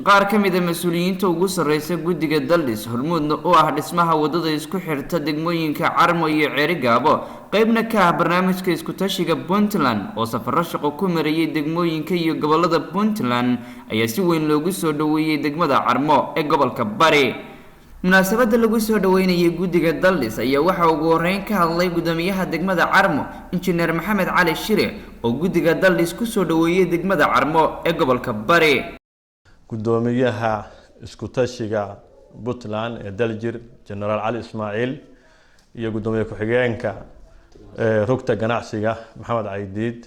qaar ka mid ah mas'uuliyiinta ugu sarreysa guddiga Daldis hormuudna u ah dhismaha wadada isku xirta degmooyinka Carmo iyo Ceerigaabo qaybna ka ah barnaamijka isku tashiga Puntland oo safarro shaqo ku marayay degmooyinka iyo gobolada Puntland ayaa si weyn loogu soo dhaweeyay degmada Carmo ee gobolka Bari. munaasabada lagu soo dhaweynayay guddiga Daldis ayaa waxa ugu horeyn ka hadlay gudoomiyaha degmada Carmo injineer Maxamed Cali Shire oo guddiga Daldis ku soo dhaweeyay degmada Carmo ee gobolka Bari. gudoomiyaha isku tashiga Puntland ee Daljir General Ali Ismaaciil iyo gudoomiyaha ku-xigeenka rugta ganacsiga Maxamed Caydiid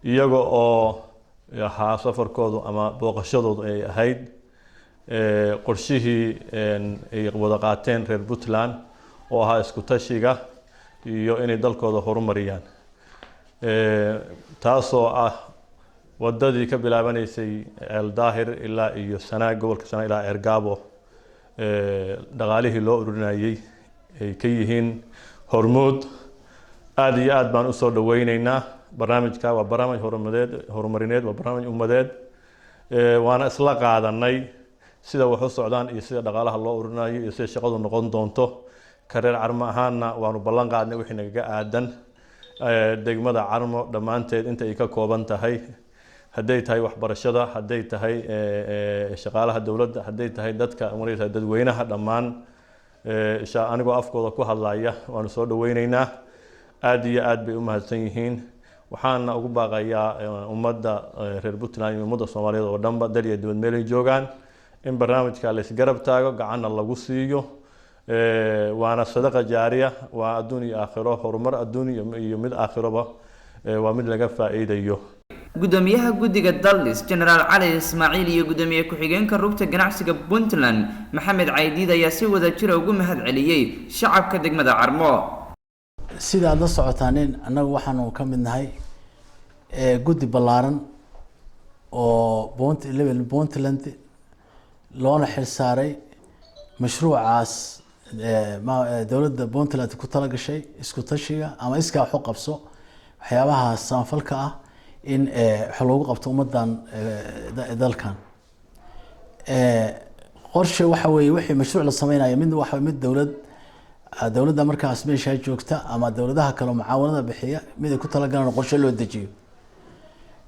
iyaga oo ahaa safarkoodu ama booqashadoodu ay ahayd qorshihii ay wada qaateen reer Puntland oo ahaa isku tashiga iyo inay dalkooda horumariyaan taasoo ah wadadii ka bilaabanaysay Eldaahir ilaa iyo Sanaag gobolka Sanaag ilaa Ceerigaabo dhaqaalihii loo ururinayay ay ka yihiin hormuud aad iyo aad baan u soo dhaweynaynaa barnaamijka waa barnaamij horumarineed waa barnaamij ummadeed waana isla qaadanay sida wax u socdaan iyo sida dhaqaalaha loo ururinayo iyo sida shaqadu noqon doonto kareer Carmo ahaana waanu ballan qaadnay wixii naga aadan degmada Carmo dhamaanteed inta ay ka kooban tahay hadday tahay waxbarashada hadday tahay shaqaalaha dawladda hadday tahay dadka maraysa dadweynaha dhammaan anigoo afkooda ku hadlaya waanu soo dhaweynaynaa aad iyo aad bay u mahadsan yihiin waxaana ugu baaqayaa ummadda reer Puntland iyo ummadda Soomaaliyeed oo dhanba dal iyo dibad meel ay joogaan in barnaamijka la isgarab taago gacanna lagu siiyo waana sadaqa jaariya waa adduun iyo aakhiro horumar adduun iyo mid aakhiraba waa mid laga faa'iidayo. gudoomiyaha guddiga Daldis General Ali Ismaaciil iyo gudoomiyaha ku-xigeenka rugta ganacsiga Puntland Maxamed Caydiid ayaa si wada jir ugu mahad celiyay shacabka degmada Carmo. sida aad la socotaan anagu waxaanu ka mid nahay guddi ballaaran oo Puntland loona xilsaaray mashruucaas dawladda Puntland ku tala gashay isku tashiga ama iska wax u qabso waxyaabaha samafalka ah in wax loogu qabto ummadan dalkan qorshe waxa weeye wixii mashruuc la sameeynaayo mid dawladda markaas meesha joogta ama dawladaha kale mucaawanada bixiya mid ay ku tala galaan qorshe loo dejiyo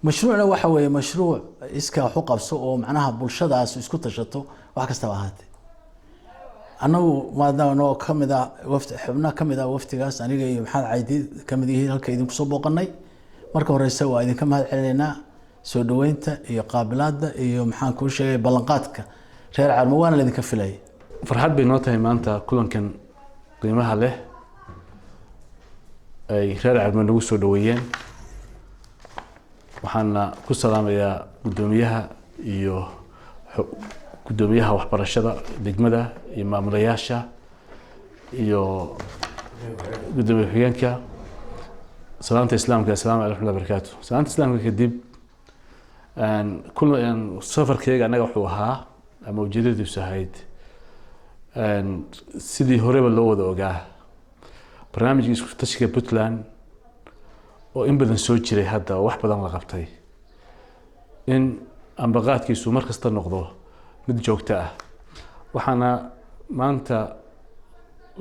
mashruucna waxa weeye mashruuc iska wax u qabso oo macnaha bulshadaas isku tashato wax kasta ahaatee anagu maadaama kamid ah xubnaha kamid ah waftigaas aniga iyo Maxamed Caydiid kamid yihiin halka idinku soo booqanay marka horeysa waa idinka mahad celinaynaa soo dhaweynta iyo qaabilaadda iyo maxaan ku sheegay ballanqaadka reer Carmo waana idinka filayay farxad bay noo tahay maanta kulankan qiimaha leh ay reer Carmo nagu soo dhaweeyeen waxaana ku salaamayaa gudoomiyaha iyo gudoomiyaha waxbarashada degmada iyo maamulayaasha iyo gudoomiyaha xigeenka salaanta islaamka assalaamu alaykum wa barakaatuh salaanta islaamka kadib kulan safarkayga anaga wuxuu ahaa ama ujeedadiisu ahayd sidii horeba loo wada ogaa barnaamijka isku tashiga Puntland oo in badan soo jiray hadda wax badan la qabtay in ambaqaadkiisu markasta noqdo mid joogto ah waxaana maanta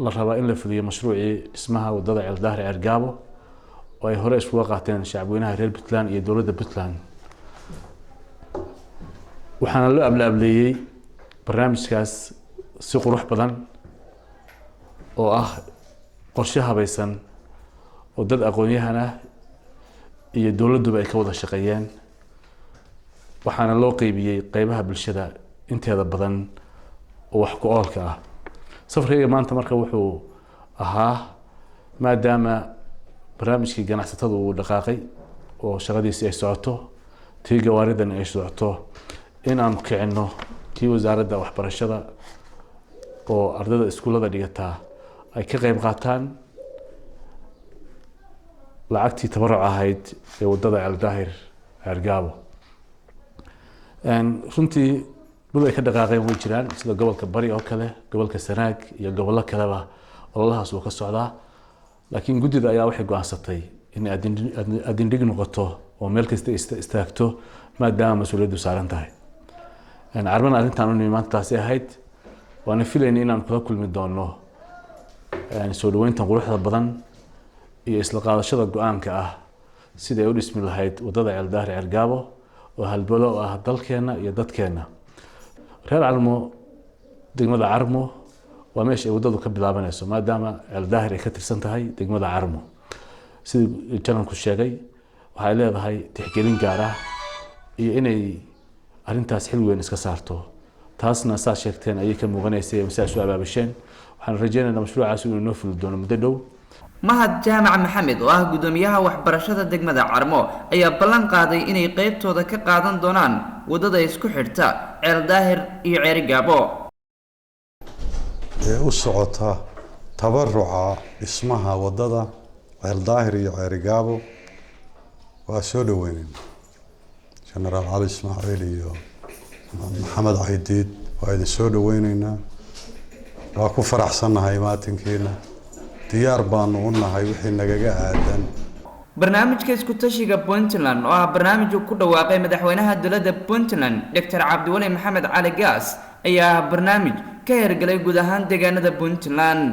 la rabaa in la fuliyo mashruucii dhismaha wadada Eldaahir Ceerigaabo oo ay hore isku qaateen shacabweynaha reer Puntland iyo dawladda Puntland waxaana loo ablaableeyay barnaamijkaas si qurux badan oo ah qorshe habaysan oo dad aqoon-yahan ah iyo dawladduba ay ka wada shaqeeyeen waxaana loo qaybiyay qaybaha bulshada inteeda badan oo wax ku oolka ah safarkayga maanta marka wuxuu ahaa maadaama barnaamijkii ganacsatada uu dhaqaaqay oo shaqadiisii ay socoto tii gawaaridan ay socoto in aan kicino tii wasaaradda waxbarashada oo ardayda iskuulada dhigataa ay ka qayb qaataan lacagtii tabaruc ahayd ee wadada Eldaahir Ceerigaabo runtii dul ay ka dhaqaaqeen way jiraan sida gobolka Bari oo kale gobolka Sanaag iyo gobollo kaleba ololahaas uu ka socdaa laakiin guddida ayaa waxay go'aansatay in adin dhig noqoto oo meel kasta istaagto maadaama mas'uuliyaddu saaran tahay carmana arrintaan u nimi maanta taasi ahayd waana filayna inaan kula kulmi doono soo dhaweyntan quruxda badan iyo isla qaadashada go-aanka ah siday u dhismi lahayd wadada Ceeldaahir Ceergaabo oo halbalo ah dalkeena iyo dadkeena reer Carmo degmada Carmo waa meesha ay wadadu ka bilaabanayso maadaama Ceeldaahir ay ka tirsan tahay degmada Carmo sidii jananku sheegay waxay leedahay tixgelin gaar ah iyo inay arrintaas xil weyn iska saarto taasna saa sheegteen ayay ka muuqanaysay masaas u abaabasheen waxaan rajaynaynaa mashruucaas inuu noo fuli doono muddo dhow mahad jaamac maxamed oo ah gudoomiyaha waxbarashada degmada Carmo ayaa ballan qaaday inay qaybtooda ka qaadan doonaan wadada isku xirta Ceeldaahir iyo Ceerigaabo u socota tabaruca dhismaha wadada Ceeldaahir iyo Ceerigaabo waa soo dhaweynayna Generaal Ali Ismaaciil iyo Maxamed Caydiid waa idin soo dhaweynaynaa waa ku faraxsanahay maatinkeena diyaar baanu u nahay wixii nagaga aadan barnaamijka isku tashiga Puntland oo ah barnaamij uu ku dhawaaqay madaxweynaha dowladda Puntland Dr. Cabdiwali Maxamed Cali Gaas ayaa barnaamij ka hirgalay guud ahaan deegaanada Puntland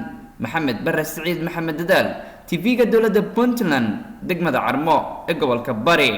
Maxamed Barre Saciid Maxamed Dadaal TV-ga dowladda Puntland degmada Carmo ee gobolka Bari